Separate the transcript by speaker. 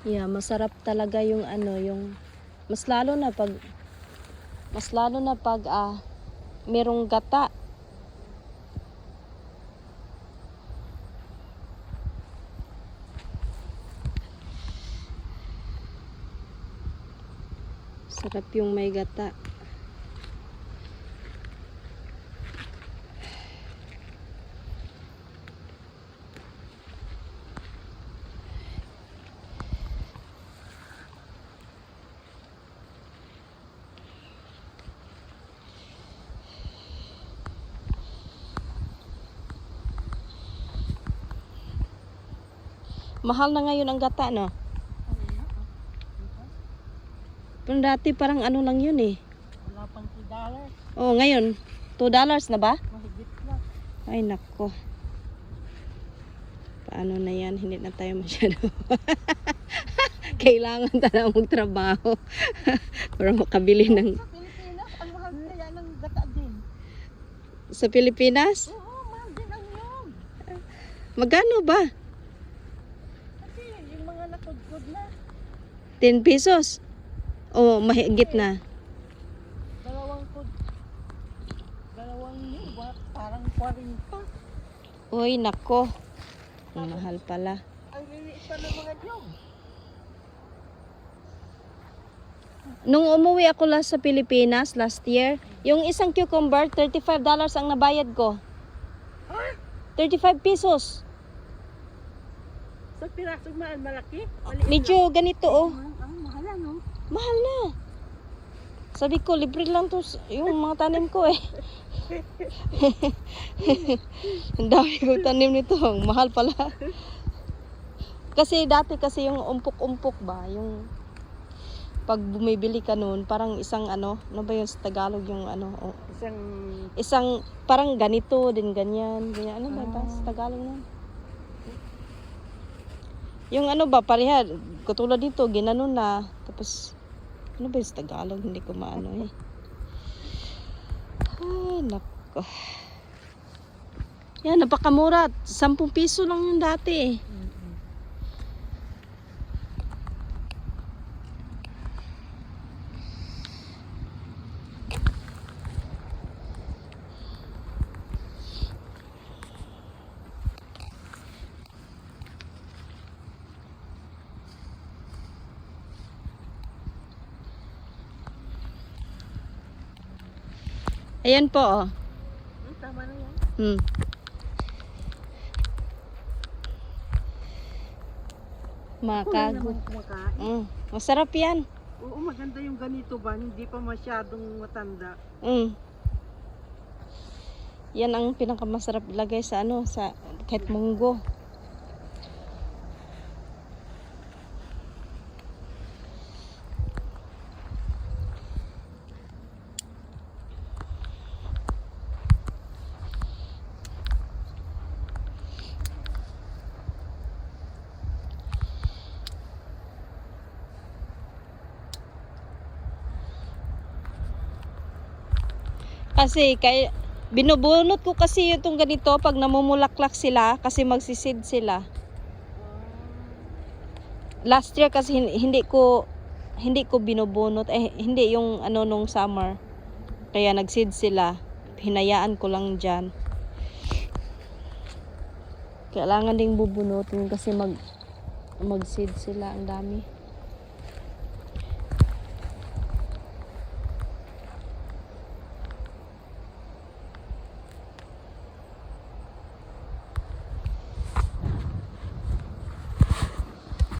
Speaker 1: Yeah, masarap talaga yung ano, yung mas lalo na pag merong gata. Sarap yung may gata. Mahal na ngayon ang gata, no? Pero dati parang ano lang yun eh.
Speaker 2: Wala pang $2.
Speaker 1: Oh, ngayon, $2 na ba?
Speaker 2: Mahigit lang.
Speaker 1: Ay, nako. Paano na yan? Hindi na tayo masyado. Kailangan tayo magtrabaho para makabili ng...
Speaker 2: Sa Pilipinas, ang mahal kaya ng gata din.
Speaker 1: Sa Pilipinas?
Speaker 2: Oo, mahal din ang yun.
Speaker 1: Magkano ba?
Speaker 2: Kasi yung mga nakudkod na,
Speaker 1: 10 pesos? O mahigit na?
Speaker 2: dalawang yun, parang 40.
Speaker 1: Uy, nako. Ang mahal pala.
Speaker 2: Ang liliit pa ng mga nyog.
Speaker 1: Nung umuwi ako last sa Pilipinas last year, yung isang cucumber, $35 ang nabayad ko.
Speaker 2: Ha?
Speaker 1: 35 pesos.
Speaker 2: Sa pirasong malaki?
Speaker 1: Medyo ganito oh.
Speaker 2: Ang mahal ano?
Speaker 1: Mahal na. Sabi ko, libre lang to yung mga tanim ko eh. Ang dami kong tanim nito. Ang mahal pala. Kasi dati kasi yung umpok-umpok ba, yung pag bumibili ka noon, parang isang ano ba yung sa Tagalog yung ano, oh, isang parang ganito din ganyan, ano ba ba sa Tagalog nun? Yung ano ba pareha, katulad dito, ginanon na, tapos ano ba yung sa Tagalog, hindi ko maano eh. Ay, nako. Yan, napakamura, 10 piso lang yung dati eh. Ayan po, oh.
Speaker 2: Tama na yan.
Speaker 1: Makago.
Speaker 2: Kumakain.
Speaker 1: Masarap yan.
Speaker 2: Oo, maganda yung ganito ba? Hindi pa masyadong matanda.
Speaker 1: Yan ang pinakamasarap ilagay sa ano, sa kahit munggo. Kasi binubunot ko kasi itong ganito pag namumulaklak sila kasi magsisid sila. Last year kasi hindi ko binubunot hindi yung ano nung summer. Kaya nagseed sila. Hinayaan ko lang diyan. Kailangan ding bubunutin kasi magseed sila ang dami.